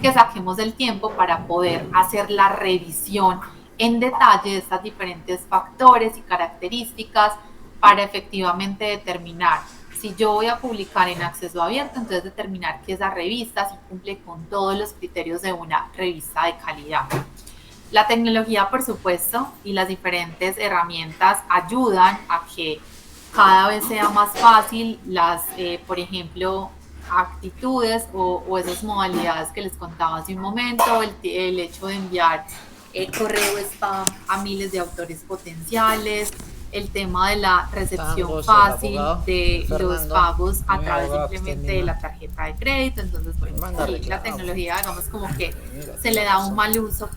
que saquemos el tiempo para poder hacer la revisión en detalle de estos diferentes factores y características para efectivamente determinar si yo voy a publicar en acceso abierto, entonces determinar que esa revista sí cumple con todos los criterios de una revista de calidad. La tecnología, por supuesto, y las diferentes herramientas ayudan a que cada vez sea más fácil las, por ejemplo, actitudes o esas modalidades que les contaba hace un momento, el hecho de enviar correo spam a miles de autores potenciales, el tema de la recepción Tangos, el fácil abogado, de los Fernando, pagos a mi través abogado que está en simplemente de Lima. la tarjeta de crédito. Entonces, bueno, Me manda aquí la reclamo. tecnología, digamos, como que Mira, se le tengo da un razón. mal uso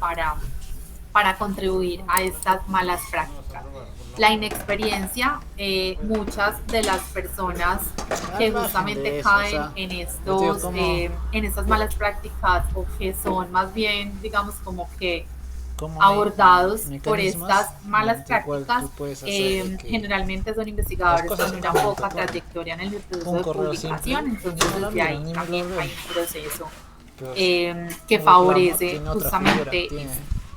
para contribuir a estas malas prácticas. La inexperiencia, muchas de las personas Al que margen justamente de eso, o caen sea, yo te digo, ¿cómo, en estas malas prácticas o que son más bien, digamos, como que cómo hay abordados por mecanismos estas malas mediante el cual prácticas, tú puedes hacer de que generalmente son las investigadores cosas con una cambien? poca trayectoria en el proceso Un de correo publicación, simple y entonces no lo desde ahí miran ni me también lo hay leen. un proceso Pero que un reclamo favorece tiene otra figura, justamente tiene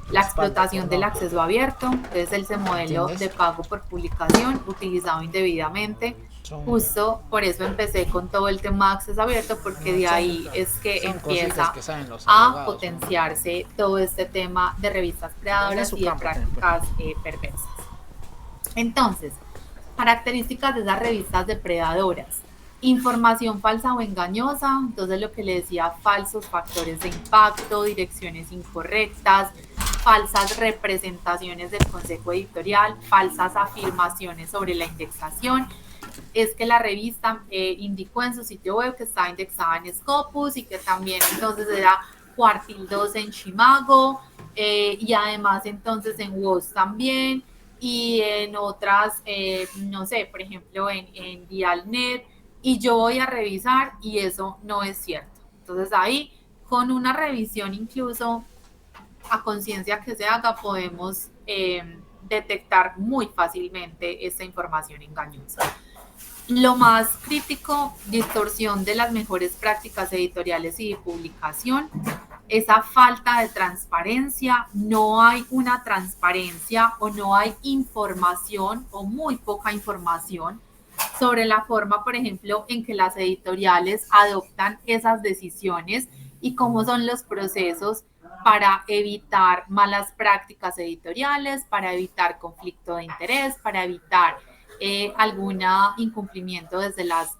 la respaldo explotación por del norma. acceso abierto. Entonces ese modelo de ¿Entiendes? pago por publicación utilizado indebidamente. Son, Justo por eso empecé con todo el tema de acceso abierto, porque no, de son, ahí es que son cositas empieza que saben los a abogados, ¿no? potenciarse todo este tema de revistas En predadoras su y de campo también, pues. prácticas perversas. Entonces, características de esas revistas depredadoras. Información falsa o engañosa, entonces lo que le decía, falsos factores de impacto, direcciones incorrectas, falsas representaciones del consejo editorial, falsas afirmaciones sobre la indexación. Es que la revista indicó en su sitio web que estaba indexada en Scopus y que también entonces era cuartil 2 en Chimago, y además entonces en WOS también, y en otras, no sé, por ejemplo en Dialnet, y yo voy a revisar y eso no es cierto. Entonces ahí, con una revisión incluso a conciencia que se haga, podemos detectar muy fácilmente esta información engañosa. Lo más crítico, distorsión de las mejores prácticas editoriales y de publicación, esa falta de transparencia, no hay una transparencia o no hay información o muy poca información sobre la forma, por ejemplo, en que las editoriales adoptan esas decisiones y cómo son los procesos para evitar malas prácticas editoriales, para evitar conflicto de interés, para evitar algún incumplimiento desde las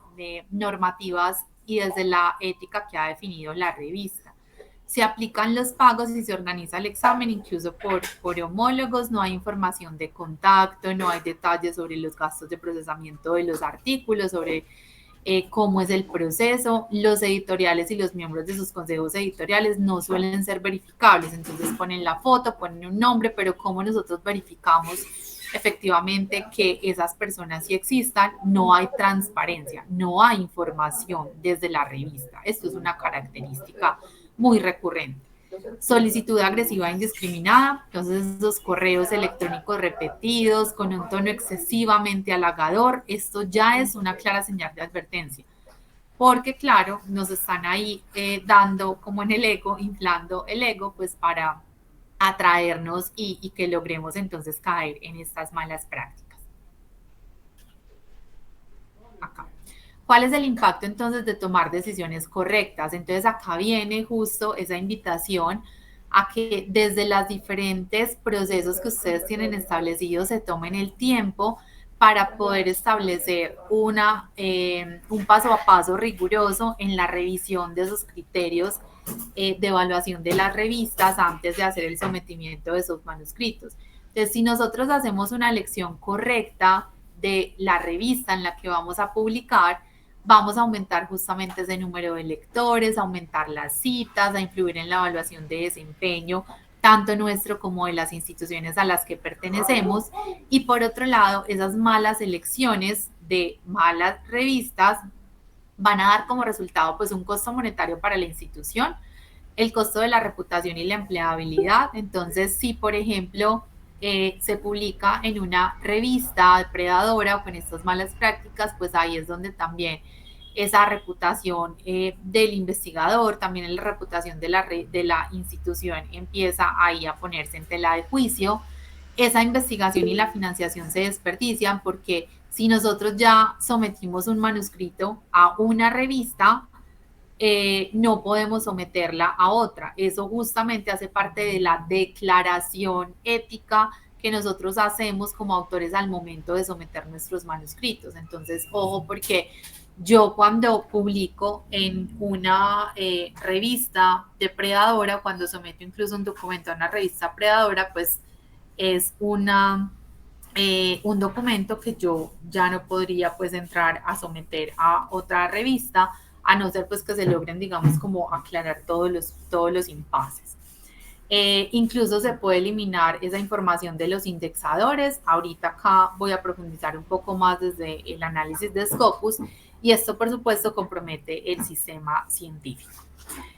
normativas y desde la ética que ha definido la revista. Se aplican los pagos y se organiza el examen, incluso por homólogos, no hay información de contacto, no hay detalles sobre los gastos de procesamiento de los artículos, sobre cómo es el proceso. Los editoriales y los miembros de sus consejos editoriales no suelen ser verificables, entonces ponen la foto, ponen un nombre, pero cómo nosotros verificamos efectivamente que esas personas sí existan, no hay transparencia, no hay información desde la revista. Esto es una característica muy recurrente. Solicitud agresiva e indiscriminada, entonces esos correos electrónicos repetidos con un tono excesivamente halagador, esto ya es una clara señal de advertencia, porque claro, nos están ahí dando como en el ego, inflando el ego, pues para atraernos y que logremos entonces caer en estas malas prácticas. Acá. ¿Cuál es el impacto entonces de tomar decisiones correctas? Entonces acá viene justo esa invitación a que desde los diferentes procesos que ustedes tienen establecidos se tomen el tiempo para poder establecer un paso a paso riguroso en la revisión de esos criterios de evaluación de las revistas antes de hacer el sometimiento de esos manuscritos. Entonces, si nosotros hacemos una elección correcta de la revista en la que vamos a publicar, vamos a aumentar justamente ese número de lectores, a aumentar las citas, a influir en la evaluación de desempeño, tanto nuestro como de las instituciones a las que pertenecemos. Y por otro lado, esas malas elecciones de malas revistas van a dar como resultado pues un costo monetario para la institución, el costo de la reputación y la empleabilidad. Entonces, si por ejemplo se publica en una revista depredadora o con estas malas prácticas, pues ahí es donde también esa reputación del investigador, también la reputación de la institución empieza ahí a ponerse en tela de juicio. Esa investigación y la financiación se desperdician porque si nosotros ya sometimos un manuscrito a una revista, no podemos someterla a otra. Eso justamente hace parte de la declaración ética que nosotros hacemos como autores al momento de someter nuestros manuscritos. Entonces, ojo, porque yo cuando publico en una revista depredadora, cuando someto incluso un documento a una revista predadora, pues es un documento que yo ya no podría pues entrar a someter a otra revista, a no ser pues que se logren, digamos, como aclarar todos los impases. Incluso se puede eliminar esa información de los indexadores. Ahorita acá voy a profundizar un poco más desde el análisis de Scopus y esto, por supuesto, compromete el sistema científico.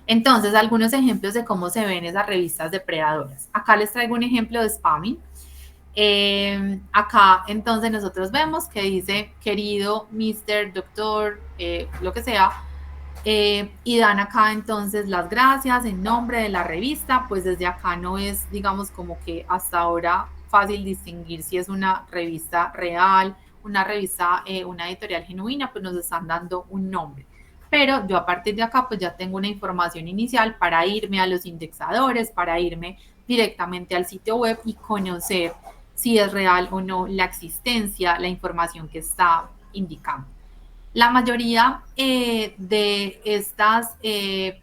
Entonces, algunos ejemplos de cómo se ven esas revistas depredadoras. Acá les traigo un ejemplo de spamming. Acá, entonces, nosotros vemos que dice, querido Mr. Doctor, lo que sea, y dan acá entonces las gracias en nombre de la revista. Pues desde acá no es, digamos, como que hasta ahora fácil distinguir si es una revista real, una revista, una editorial genuina, pues nos están dando un nombre. Pero yo a partir de acá pues ya tengo una información inicial para irme a los indexadores, para irme directamente al sitio web y conocer si es real o no la existencia, la información que está indicando. La mayoría de estas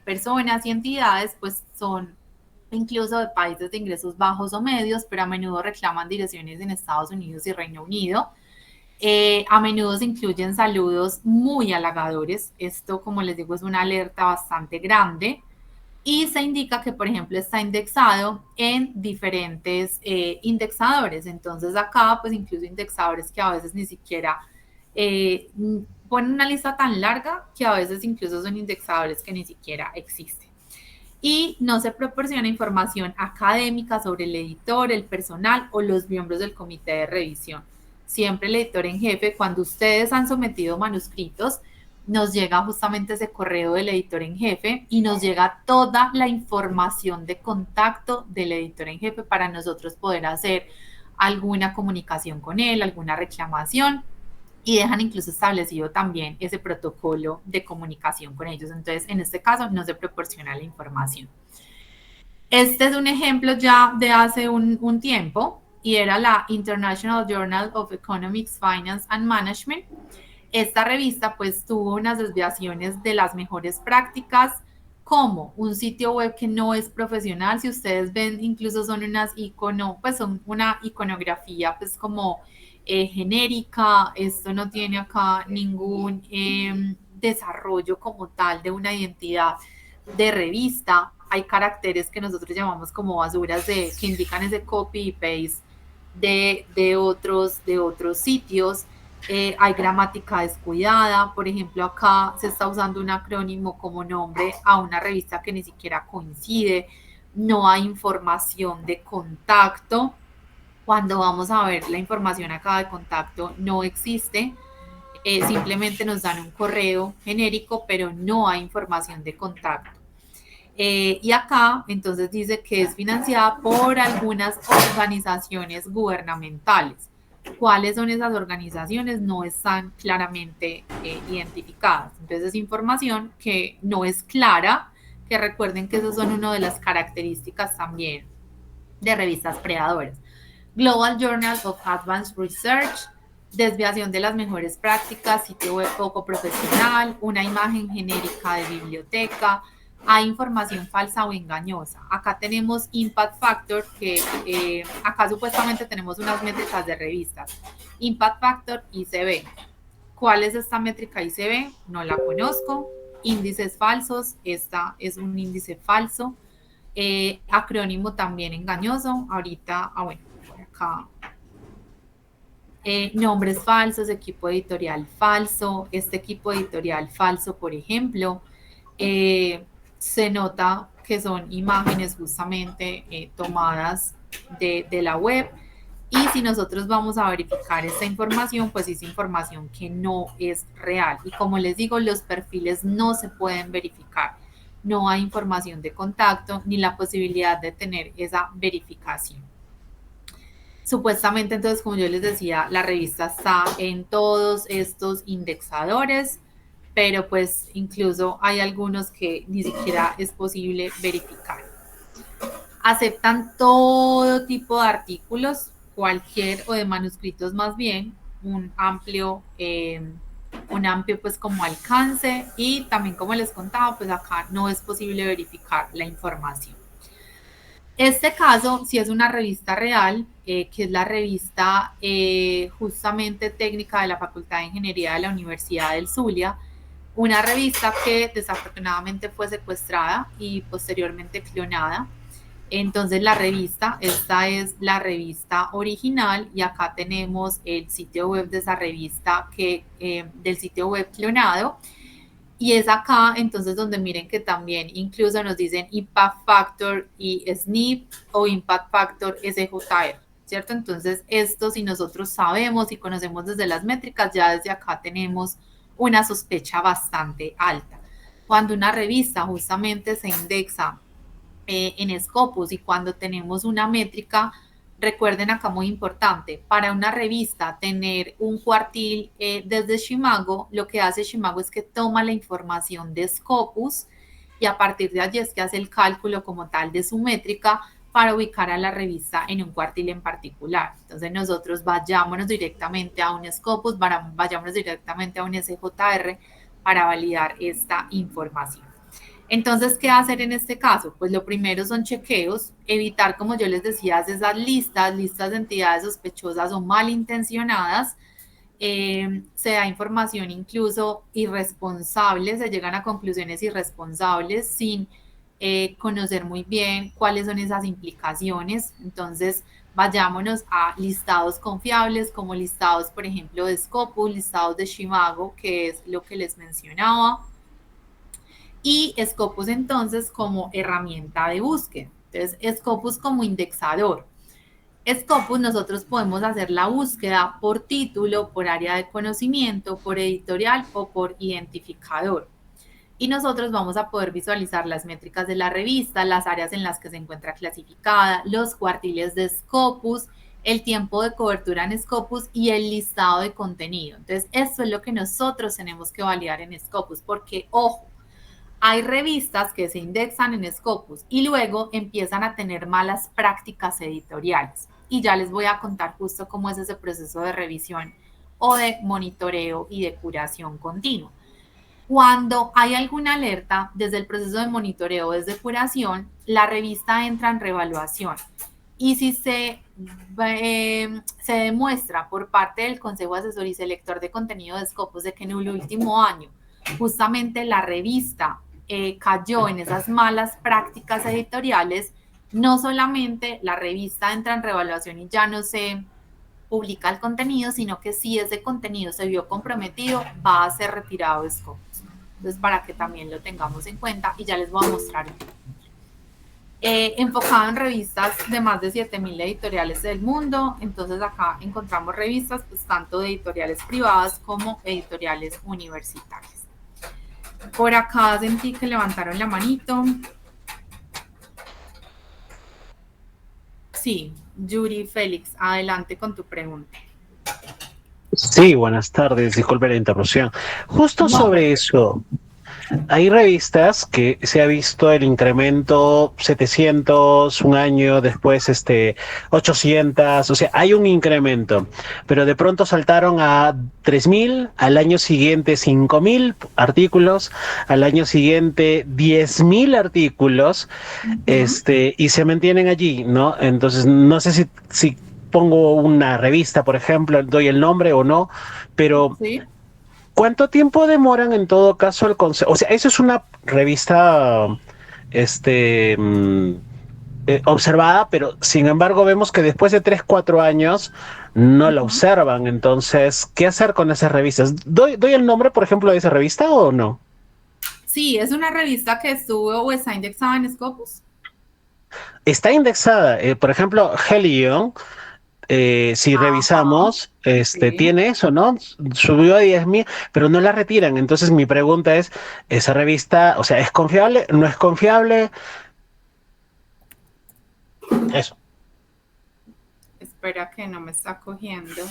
personas y entidades pues son incluso de países de ingresos bajos o medios, pero a menudo reclaman direcciones en Estados Unidos y Reino Unido. A menudo se incluyen saludos muy halagadores. Esto, como les digo, es una alerta bastante grande. Y se indica que, por ejemplo, está indexado en diferentes indexadores. Entonces acá, pues incluso indexadores que a veces ni siquiera ponen una lista tan larga que a veces incluso son indexadores que ni siquiera existen. Y no se proporciona información académica sobre el editor, el personal o los miembros del comité de revisión. Siempre el editor en jefe, cuando ustedes han sometido manuscritos, nos llega justamente ese correo del editor en jefe y nos llega toda la información de contacto del editor en jefe para nosotros poder hacer alguna comunicación con él, alguna reclamación, y dejan incluso establecido también ese protocolo de comunicación con ellos. Entonces, en este caso, no se proporciona la información. Este es un ejemplo ya de hace un tiempo y era la International Journal of Economics, Finance and Management. Esta revista pues tuvo unas desviaciones de las mejores prácticas, como un sitio web que no es profesional. Si ustedes ven, incluso son son una iconografía pues como genérica. Esto no tiene acá ningún desarrollo como tal de una identidad de revista. Hay caracteres que nosotros llamamos como basuras que indican ese copy y paste de otros sitios. Hay gramática descuidada. Por ejemplo, acá se está usando un acrónimo como nombre a una revista que ni siquiera coincide. No hay información de contacto. Cuando vamos a ver la información acá de contacto, no existe. Simplemente nos dan un correo genérico, pero no hay información de contacto. Y acá entonces dice que es financiada por algunas organizaciones gubernamentales. ¿Cuáles son esas organizaciones? No están claramente identificadas. Entonces es información que no es clara, que recuerden que esas son una de las características también de revistas predadoras. Global Journal of Advanced Research, desviación de las mejores prácticas, sitio web poco profesional, una imagen genérica de biblioteca, hay información falsa o engañosa. Acá tenemos Impact Factor, que acá supuestamente tenemos unas métricas de revistas. Impact Factor ICB. ¿Cuál es esta métrica ICB? No la conozco. Índices falsos, esta es un índice falso. Acrónimo también engañoso. Ahorita, bueno, por acá. Nombres falsos, equipo editorial falso. Este equipo editorial falso, por ejemplo, se nota que son imágenes justamente tomadas de la web. Y si nosotros vamos a verificar esta información, pues es información que no es real. Y como les digo, los perfiles no se pueden verificar. No hay información de contacto ni la posibilidad de tener esa verificación. Supuestamente, entonces, como yo les decía, la revista está en todos estos indexadores, pero pues incluso hay algunos que ni siquiera es posible verificar. Aceptan todo tipo de artículos, cualquier, o de manuscritos más bien, un amplio pues como alcance, y también como les contaba, pues acá no es posible verificar la información. Este caso sí es una revista real, que es la revista justamente técnica de la Facultad de Ingeniería de la Universidad del Zulia, una revista que desafortunadamente fue secuestrada y posteriormente clonada. Entonces la revista, esta es la revista original, y acá tenemos el sitio web de esa revista del sitio web clonado. Y es acá entonces donde miren que también incluso nos dicen Impact Factor y SNP o Impact Factor SJR, ¿cierto? Entonces esto, si nosotros sabemos y conocemos desde las métricas, ya desde acá tenemos una sospecha bastante alta. Cuando una revista justamente se indexa en Scopus, y cuando tenemos una métrica, recuerden acá muy importante, para una revista tener un cuartil desde Shimago, lo que hace Shimago es que toma la información de Scopus y a partir de allí es que hace el cálculo como tal de su métrica para ubicar a la revista en un cuartil en particular. Entonces nosotros vayámonos directamente a un Scopus, vayámonos directamente a un SJR para validar esta información. Entonces, ¿qué hacer en este caso? Pues lo primero son chequeos, evitar, como yo les decía, esas listas de entidades sospechosas o malintencionadas. Se da información incluso irresponsable, se llegan a conclusiones irresponsables sin conocer muy bien cuáles son esas implicaciones. Entonces, vayámonos a listados confiables, como listados, por ejemplo, de Scopus, listados de Shimago, que es lo que les mencionaba, y Scopus entonces como herramienta de búsqueda. Entonces, Scopus como indexador. Scopus nosotros podemos hacer la búsqueda por título, por área de conocimiento, por editorial o por identificador. Y nosotros vamos a poder visualizar las métricas de la revista, las áreas en las que se encuentra clasificada, los cuartiles de Scopus, el tiempo de cobertura en Scopus y el listado de contenido. Entonces, esto es lo que nosotros tenemos que validar en Scopus, porque, ojo, hay revistas que se indexan en Scopus y luego empiezan a tener malas prácticas editoriales. Y ya les voy a contar justo cómo es ese proceso de revisión o de monitoreo y de curación continua. Cuando hay alguna alerta, desde el proceso de monitoreo, desde curación, la revista entra en reevaluación. Y si se demuestra por parte del Consejo Asesor y Selector de Contenido de Scopus de que en el último año justamente la revista cayó en esas malas prácticas editoriales, no solamente la revista entra en reevaluación y ya no se publica el contenido, sino que si ese contenido se vio comprometido, va a ser retirado de Scopus. Entonces, para que también lo tengamos en cuenta, y ya les voy a mostrar. Enfocado en revistas de más de 7.000 editoriales del mundo. Entonces acá encontramos revistas pues, tanto de editoriales privadas como editoriales universitarias. Por acá sentí que levantaron la manito. Sí, Yuri Félix, adelante con tu pregunta. Sí, buenas tardes, disculpe la interrupción. Justo No, sobre eso, hay revistas que se ha visto el incremento 700, un año después 800, o sea, hay un incremento, pero de pronto saltaron a 3000, al año siguiente 5000 artículos, al año siguiente 10.000 artículos, y se mantienen allí, ¿no? Entonces, no sé si pongo una revista, por ejemplo, doy el nombre o no, pero ¿sí? ¿cuánto tiempo demoran en todo caso el consejo? O sea, eso es una revista este, mm, observada, pero sin embargo vemos que después de 3 4 años no la observan. Entonces, ¿qué hacer con esas revistas? ¿Doy el nombre, por ejemplo, de esa revista o no? Sí, es una revista que estuvo o está indexada en Scopus. Está indexada, por ejemplo, Helion si Ajá, revisamos, sí. tiene eso, ¿no? Subió a 10.000, pero no la retiran. Entonces mi pregunta es, ¿esa revista, o sea, es confiable? ¿No es confiable? Eso. Espera que no me está cogiendo.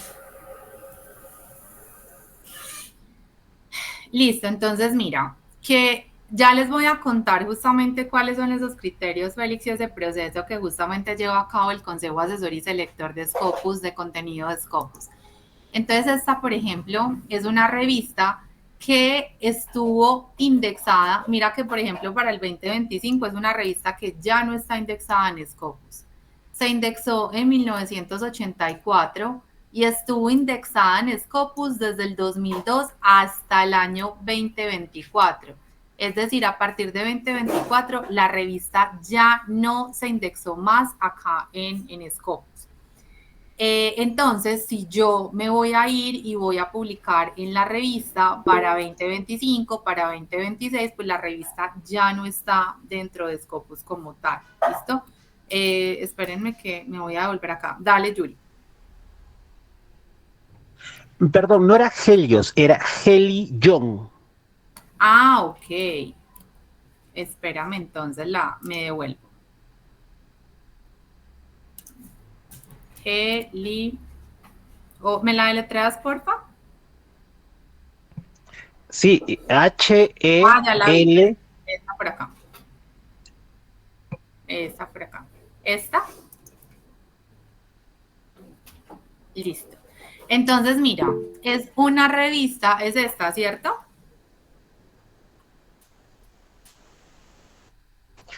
Listo, entonces mira, que ya les voy a contar justamente cuáles son esos criterios, Félix, y ese proceso que justamente lleva a cabo el Consejo Asesor y Selector de Scopus, de contenido de Scopus. Entonces esta, por ejemplo, es una revista que estuvo indexada, mira que por ejemplo para el 2025 es una revista que ya no está indexada en Scopus. Se indexó en 1984 y estuvo indexada en Scopus desde el 2002 hasta el año 2024. Es decir, a partir de 2024 la revista ya no se indexó más acá en Scopus. Entonces, si yo me voy a ir y voy a publicar en la revista para 2025, para 2026, pues la revista ya no está dentro de Scopus como tal. ¿Listo? Espérenme que me voy a volver acá. Dale, Yuri. Perdón, no era Helios, era Helion. Ah, ok. Espérame, entonces me devuelvo. Heli. Oh, ¿me la deletreas, porfa? Sí, Ah, ya la vi. H-E-L. Esta por acá. Esta por acá. Esta. Listo. Entonces, mira, es una revista, es esta, ¿cierto?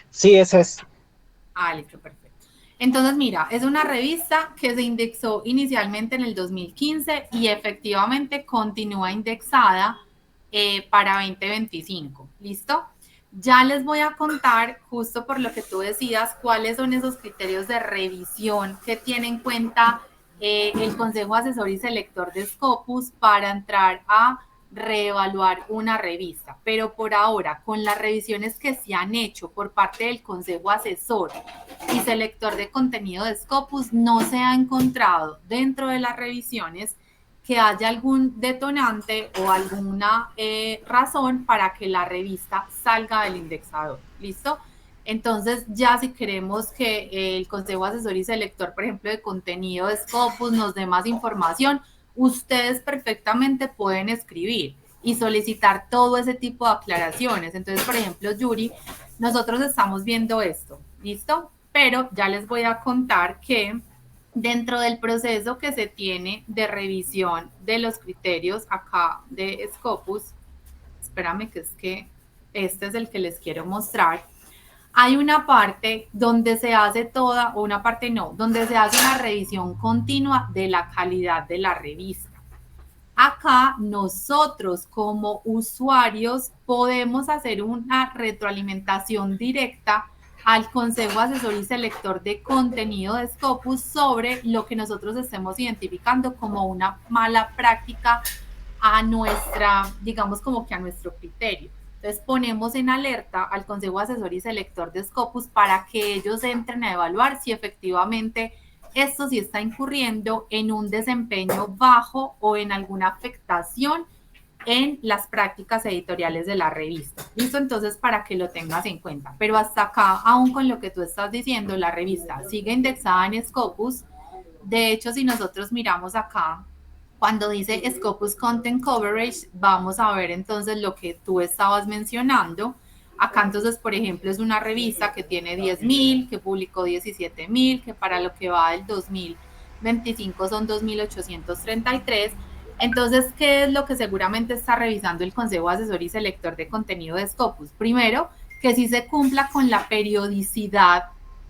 Sí, esa es. Ah, listo, perfecto. Entonces, mira, es una revista que se indexó inicialmente en el 2015 y efectivamente continúa indexada para 2025. ¿Listo? Ya les voy a contar, justo por lo que tú decías, cuáles son esos criterios de revisión que tiene en cuenta el Consejo Asesor y Selector de Scopus para entrar a reevaluar una revista. Pero por ahora, con las revisiones que se han hecho por parte del Consejo Asesor y Selector de Contenido de Scopus, no se ha encontrado dentro de las revisiones que haya algún detonante o alguna razón para que la revista salga del indexador. ¿Listo? Entonces, ya si queremos que el Consejo Asesor y Selector, por ejemplo, de contenido de Scopus nos dé más información, ustedes perfectamente pueden escribir y solicitar todo ese tipo de aclaraciones. Entonces, por ejemplo, Yuri, nosotros estamos viendo esto, ¿listo? Pero ya les voy a contar que dentro del proceso que se tiene de revisión de los criterios acá de Scopus, espérame que es que este es el que les quiero mostrar, hay una parte donde se hace toda, o una parte no, donde se hace una revisión continua de la calidad de la revista. Acá nosotros como usuarios podemos hacer una retroalimentación directa al Consejo Asesor y Selector de Contenido de Scopus sobre lo que nosotros estemos identificando como una mala práctica a nuestra, digamos como que a nuestro criterio. Entonces ponemos en alerta al Consejo Asesor y Selector de Scopus para que ellos entren a evaluar si efectivamente esto sí está incurriendo en un desempeño bajo o en alguna afectación en las prácticas editoriales de la revista. ¿Listo? Entonces, para que lo tengas en cuenta. Pero hasta acá, aún con lo que tú estás diciendo, la revista sigue indexada en Scopus. De hecho, si nosotros miramos acá, cuando dice Scopus Content Coverage, vamos a ver entonces lo que tú estabas mencionando. Acá entonces, por ejemplo, es una revista que tiene 10.000, que publicó 17.000, que para lo que va del 2025 son 2.833. Entonces, ¿qué es lo que seguramente está revisando el Consejo Asesor y Selector de Contenido de Scopus? Primero, que sí se cumpla con la periodicidad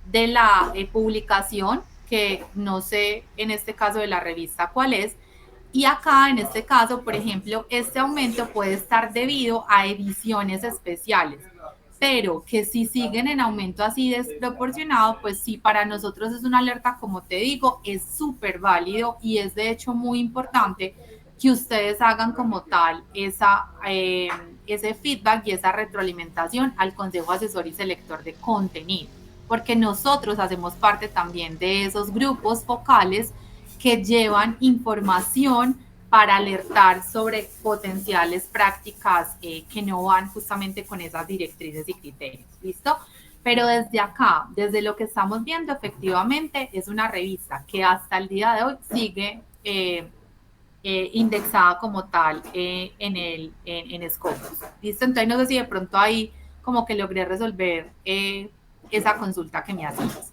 de la publicación, que no sé en este caso de la revista cuál es, y acá, en este caso, por ejemplo, este aumento puede estar debido a ediciones especiales, pero que si siguen en aumento así desproporcionado, pues sí, para nosotros es una alerta, como te digo, es súper válido y es de hecho muy importante que ustedes hagan como tal ese feedback y esa retroalimentación al Consejo Asesor y Selector de Contenido, porque nosotros hacemos parte también de esos grupos focales que llevan información para alertar sobre potenciales prácticas que no van justamente con esas directrices y criterios. ¿Listo? Pero desde acá, desde lo que estamos viendo, efectivamente es una revista que hasta el día de hoy sigue indexada como tal en Scopus. ¿Listo? Entonces no sé si de pronto ahí como que logré resolver esa consulta que me hacías.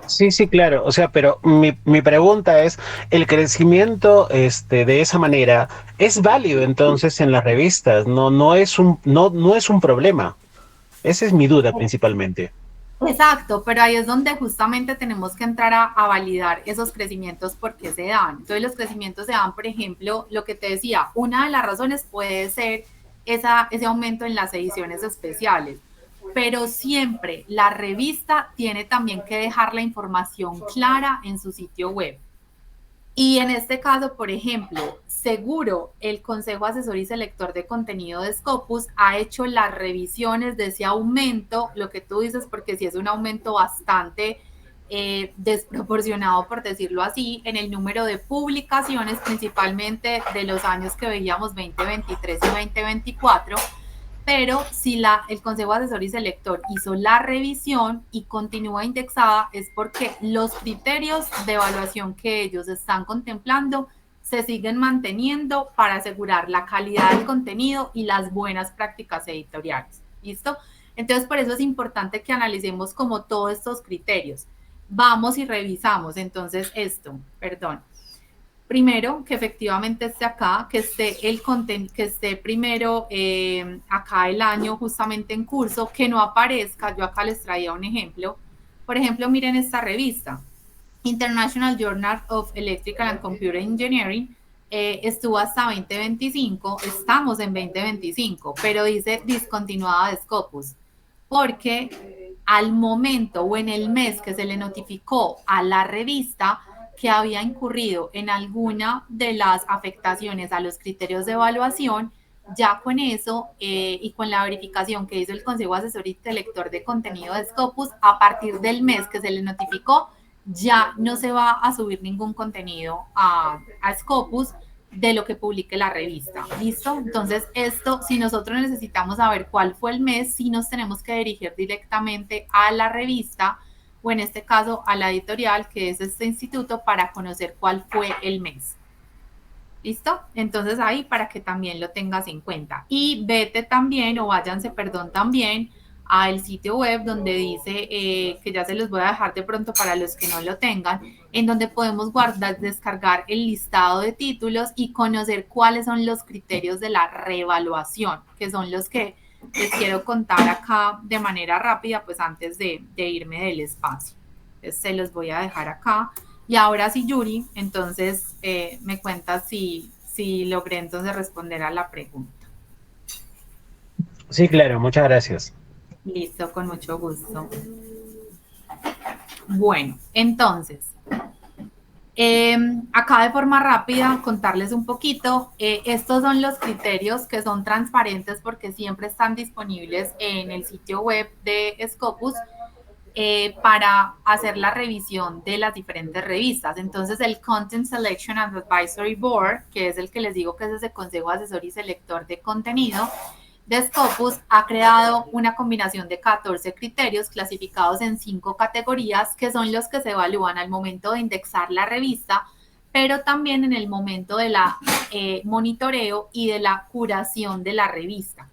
Sí, sí, claro. O sea, pero mi pregunta es, ¿el crecimiento de esa manera es válido entonces en las revistas? No es un problema. Esa es mi duda principalmente. Exacto, pero ahí es donde justamente tenemos que entrar a validar esos crecimientos porque se dan. Entonces los crecimientos se dan, por ejemplo, lo que te decía, una de las razones puede ser ese aumento en las ediciones especiales, pero siempre la revista tiene también que dejar la información clara en su sitio web. Y en este caso, por ejemplo, seguro el Consejo Asesor y Selector de Contenido de Scopus ha hecho las revisiones de ese aumento, lo que tú dices, porque sí es un aumento bastante desproporcionado, por decirlo así, en el número de publicaciones, principalmente de los años que veíamos 2023 y 2024. Pero si el Consejo Asesor y Selector hizo la revisión y continúa indexada, es porque los criterios de evaluación que ellos están contemplando se siguen manteniendo para asegurar la calidad del contenido y las buenas prácticas editoriales. ¿Listo? Entonces, por eso es importante que analicemos como todos estos criterios. Vamos y revisamos entonces primero, que efectivamente esté acá, que esté el contenido, que esté primero acá el año justamente en curso, que no aparezca. Yo acá les traía un ejemplo. Por ejemplo, miren esta revista, International Journal of Electrical and Computer Engineering, estuvo hasta 2025, estamos en 2025, pero dice discontinuada de Scopus, porque al momento o en el mes que se le notificó a la revista que había incurrido en alguna de las afectaciones a los criterios de evaluación, ya con eso y con la verificación que hizo el Consejo Asesor y Selector de Contenido de Scopus, a partir del mes que se le notificó, ya no se va a subir ningún contenido a Scopus de lo que publique la revista. ¿Listo? Entonces, esto, si nosotros necesitamos saber cuál fue el mes, sí nos tenemos que dirigir directamente a la revista o en este caso a la editorial, que es este instituto, para conocer cuál fue el mes. ¿Listo? Entonces ahí para que también lo tengas en cuenta. Y vete también, o váyanse, perdón, también al sitio web donde dice, que ya se los voy a dejar de pronto para los que no lo tengan, en donde podemos descargar el listado de títulos y conocer cuáles son los criterios de la reevaluación, que son los que les quiero contar acá de manera rápida, pues antes de irme del espacio. Entonces se los voy a dejar acá. Y ahora sí, Yuri, entonces me cuentas si logré entonces responder a la pregunta. Sí, claro, muchas gracias. Listo, con mucho gusto. Bueno, entonces, acá de forma rápida contarles un poquito. Estos son los criterios que son transparentes porque siempre están disponibles en el sitio web de Scopus para hacer la revisión de las diferentes revistas. Entonces, el Content Selection and Advisory Board, que es el que les digo que es ese consejo asesor y selector de contenido de Scopus, ha creado una combinación de 14 criterios clasificados en 5 categorías, que son los que se evalúan al momento de indexar la revista, pero también en el momento de la monitoreo y de la curación de la revista.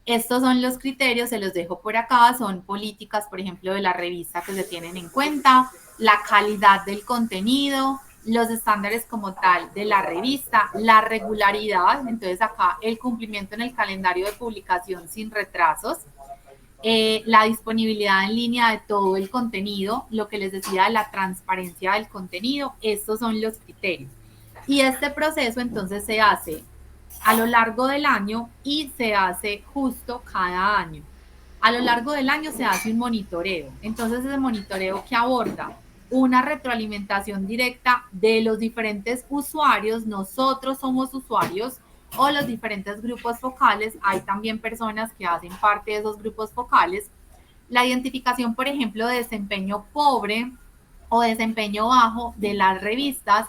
Estos son los criterios, se los dejo por acá, son políticas, por ejemplo, de la revista que se tienen en cuenta, la calidad del contenido, los estándares como tal de la revista, la regularidad, entonces acá el cumplimiento en el calendario de publicación sin retrasos, la disponibilidad en línea de todo el contenido, lo que les decía de la transparencia del contenido, estos son los criterios. Y este proceso entonces se hace a lo largo del año y se hace justo cada año. A lo largo del año se hace un monitoreo. Entonces ese monitoreo que aborda una retroalimentación directa de los diferentes usuarios, nosotros somos usuarios, o los diferentes grupos focales, hay también personas que hacen parte de esos grupos focales, La identificación, por ejemplo, de desempeño pobre o desempeño bajo de las revistas,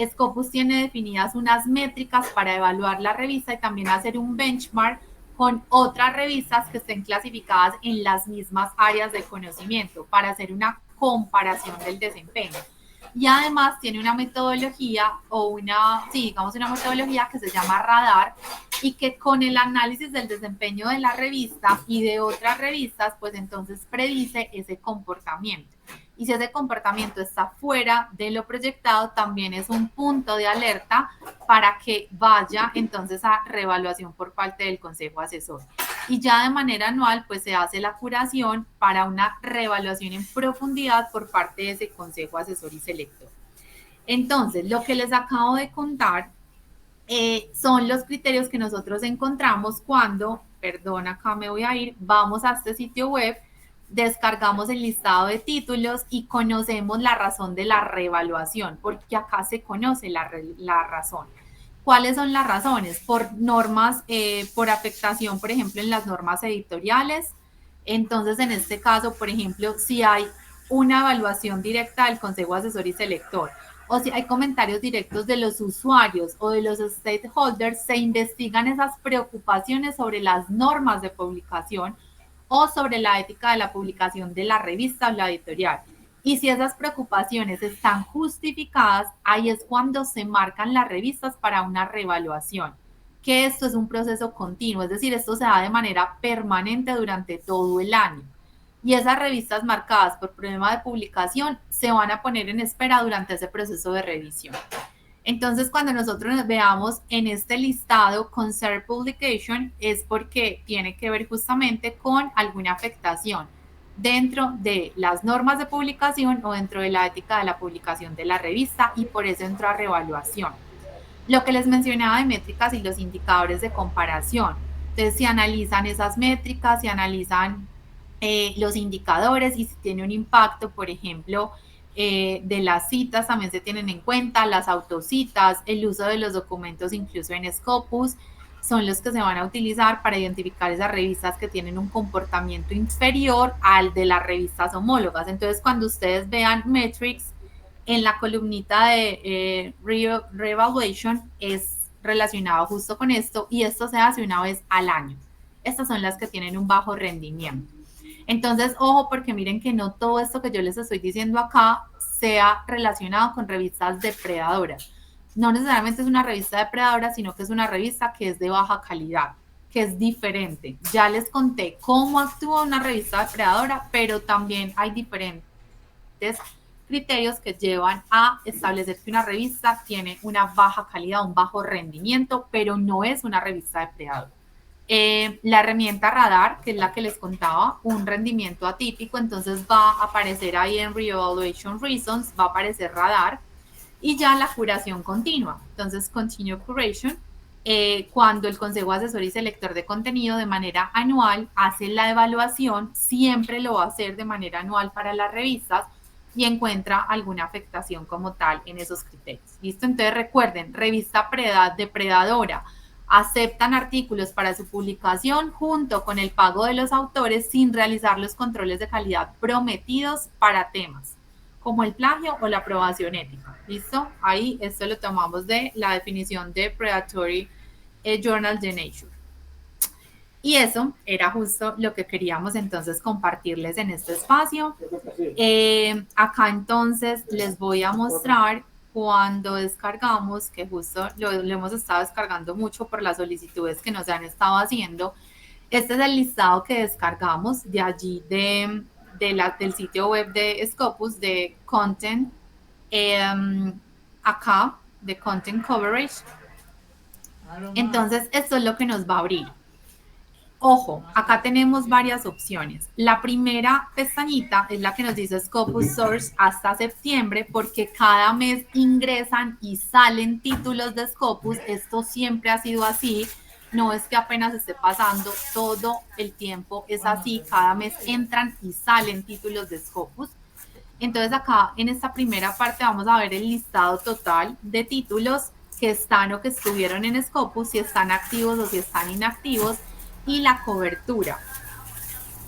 Scopus tiene definidas unas métricas para evaluar la revista y también hacer un benchmark con otras revistas que estén clasificadas en las mismas áreas de conocimiento para hacer una comparación del desempeño. Y además tiene una metodología una metodología que se llama radar y que con el análisis del desempeño de la revista y de otras revistas, pues entonces predice ese comportamiento. Y si ese comportamiento está fuera de lo proyectado, también es un punto de alerta para que vaya entonces a reevaluación por parte del Consejo Asesor. Y ya de manera anual, pues se hace la curación para una reevaluación en profundidad por parte de ese Consejo Asesor y Selector. Entonces, lo que les acabo de contar son los criterios que nosotros encontramos cuando, acá me voy a ir, vamos a este sitio web, descargamos el listado de títulos y conocemos la razón de la reevaluación, porque acá se conoce la razón. ¿Cuáles son las razones? Por normas, por afectación, por ejemplo, en las normas editoriales. Entonces, en este caso, por ejemplo, si hay una evaluación directa del Consejo Asesor y Selector, o si hay comentarios directos de los usuarios o de los stakeholders, se investigan esas preocupaciones sobre las normas de publicación o sobre la ética de la publicación de la revista o la editorial. Y si esas preocupaciones están justificadas, ahí es cuando se marcan las revistas para una reevaluación, que esto es un proceso continuo, es decir, esto se da de manera permanente durante todo el año. Y esas revistas marcadas por problema de publicación se van a poner en espera durante ese proceso de revisión. Entonces, cuando nosotros nos veamos en este listado Concerned Publication, es porque tiene que ver justamente con alguna afectación dentro de las normas de publicación o dentro de la ética de la publicación de la revista, y por eso entró a reevaluación. Lo que les mencionaba de métricas y los indicadores de comparación. Entonces, se analizan esas métricas, se analizan los indicadores y si tiene un impacto, por ejemplo, de las citas también se tienen en cuenta, las autocitas, el uso de los documentos incluso en Scopus, son los que se van a utilizar para identificar esas revistas que tienen un comportamiento inferior al de las revistas homólogas. Entonces, cuando ustedes vean metrics, en la columnita de reevaluation es relacionado justo con esto, y esto se hace una vez al año. Estas son las que tienen un bajo rendimiento. Entonces, ojo, porque miren que no todo esto que yo les estoy diciendo acá sea relacionado con revistas depredadoras. No necesariamente es una revista depredadora, sino que es una revista que es de baja calidad, que es diferente. Ya les conté cómo actúa una revista depredadora, pero también hay diferentes criterios que llevan a establecer que una revista tiene una baja calidad, un bajo rendimiento, pero no es una revista depredadora. La herramienta radar, que es la que les contaba, un rendimiento atípico, entonces va a aparecer ahí en Reevaluation Reasons, va a aparecer radar, y ya la curación continua. Entonces, Continue Curation, cuando el Consejo Asesor y Selector de Contenido de manera anual hace la evaluación, siempre lo va a hacer de manera anual para las revistas y encuentra alguna afectación como tal en esos criterios. ¿Listo? Entonces, recuerden, revista depredadora, aceptan artículos para su publicación junto con el pago de los autores sin realizar los controles de calidad prometidos para temas como el plagio o la aprobación ética. ¿Listo? Ahí esto lo tomamos de la definición de Predatory Journal de Nature. Y eso era justo lo que queríamos entonces compartirles en este espacio. Acá entonces les voy a mostrar cuando descargamos, que justo lo hemos estado descargando mucho por las solicitudes que nos han estado haciendo. Este es el listado que descargamos de allí del sitio web de Scopus, de Content, acá, de Content Coverage. Entonces, esto es lo que nos va a abrir. Ojo, acá tenemos varias opciones. La primera pestañita es la que nos dice Scopus Source hasta septiembre, porque cada mes ingresan y salen títulos de Scopus. Esto siempre ha sido así. No es que apenas esté pasando, todo el tiempo es así. Cada mes entran y salen títulos de Scopus. Entonces acá en esta primera parte vamos a ver el listado total de títulos que están o que estuvieron en Scopus, si están activos o si están inactivos, y la cobertura.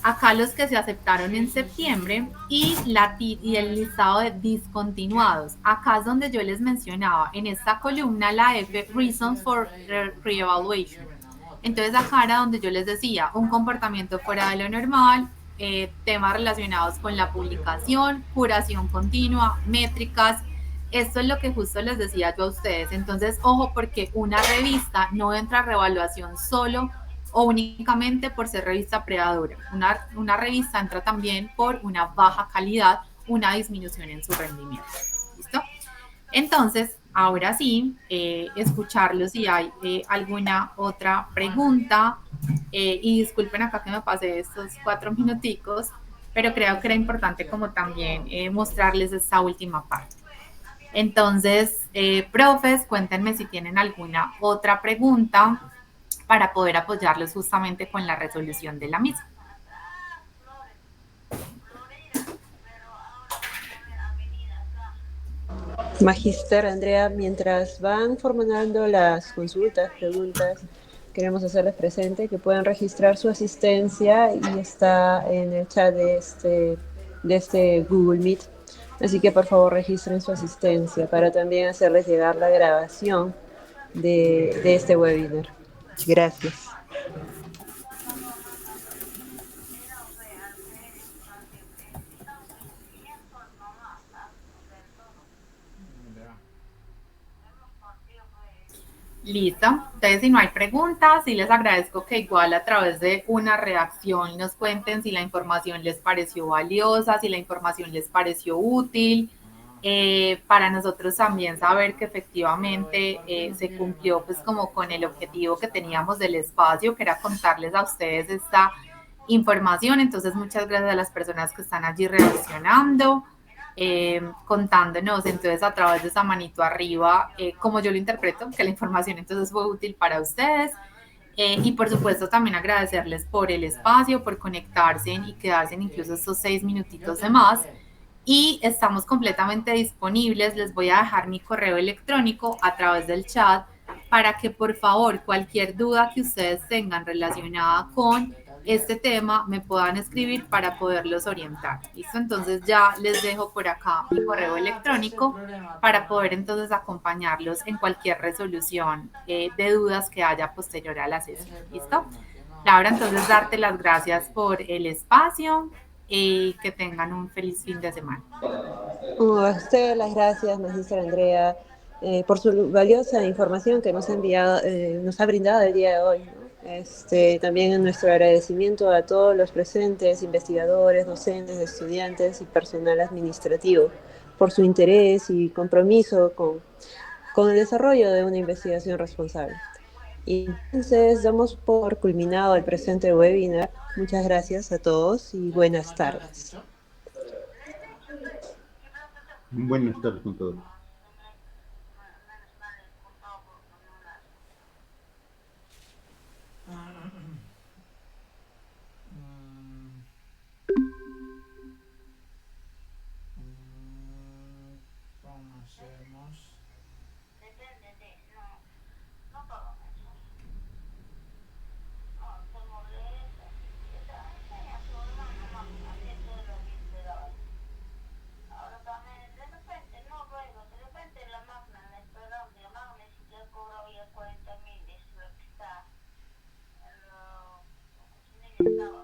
Acá los que se aceptaron en septiembre y el listado de discontinuados. Acá es donde yo les mencionaba en esta columna la F, Reasons for Reevaluation. Entonces acá era donde yo les decía un comportamiento fuera de lo normal, temas relacionados con la publicación, curación continua, métricas. Esto es lo que justo les decía yo a ustedes. Entonces, ojo, porque una revista no entra a reevaluación solo o únicamente por ser revista predadora. Una revista entra también por una baja calidad, una disminución en su rendimiento. ¿Listo? Entonces, ahora sí, escucharlos si hay alguna otra pregunta. Y disculpen acá que me pasé estos 4 minuticos, pero creo que era importante como también mostrarles esta última parte. Entonces, profes, cuéntenme si tienen alguna otra pregunta para poder apoyarlos justamente con la resolución de la misma. Magister Andrea, mientras van formulando las consultas, preguntas, queremos hacerles presente que pueden registrar su asistencia y está en el chat de este Google Meet. Así que por favor registren su asistencia para también hacerles llegar la grabación de este webinar. Gracias. Listo. Entonces, si no hay preguntas, sí les agradezco que igual a través de una reacción nos cuenten si la información les pareció valiosa, si la información les pareció útil. Para nosotros también saber que efectivamente se cumplió pues como con el objetivo que teníamos del espacio, que era contarles a ustedes esta información. Entonces, muchas gracias a las personas que están allí reaccionando. Contándonos entonces a través de esa manito arriba, como yo lo interpreto, que la información entonces fue útil para ustedes. Y por supuesto también agradecerles por el espacio, por conectarse y quedarse incluso estos 6 minutitos de más. Y estamos completamente disponibles. Les voy a dejar mi correo electrónico a través del chat para que por favor cualquier duda que ustedes tengan relacionada con este tema me puedan escribir para poderlos orientar. ¿Listo? Entonces ya les dejo por acá mi correo electrónico para poder entonces acompañarlos en cualquier resolución de dudas que haya posterior a la sesión. ¿Listo? Laura, entonces darte las gracias por el espacio y que tengan un feliz fin de semana. A usted las gracias, Magistra Andrea, por su valiosa información que nos ha enviado, nos ha brindado el día de hoy, ¿no? También nuestro agradecimiento a todos los presentes, investigadores, docentes, estudiantes y personal administrativo, por su interés y compromiso con el desarrollo de una investigación responsable. Y entonces damos por culminado el presente webinar. Muchas gracias a todos y buenas tardes. Buenas tardes con todos. Estaba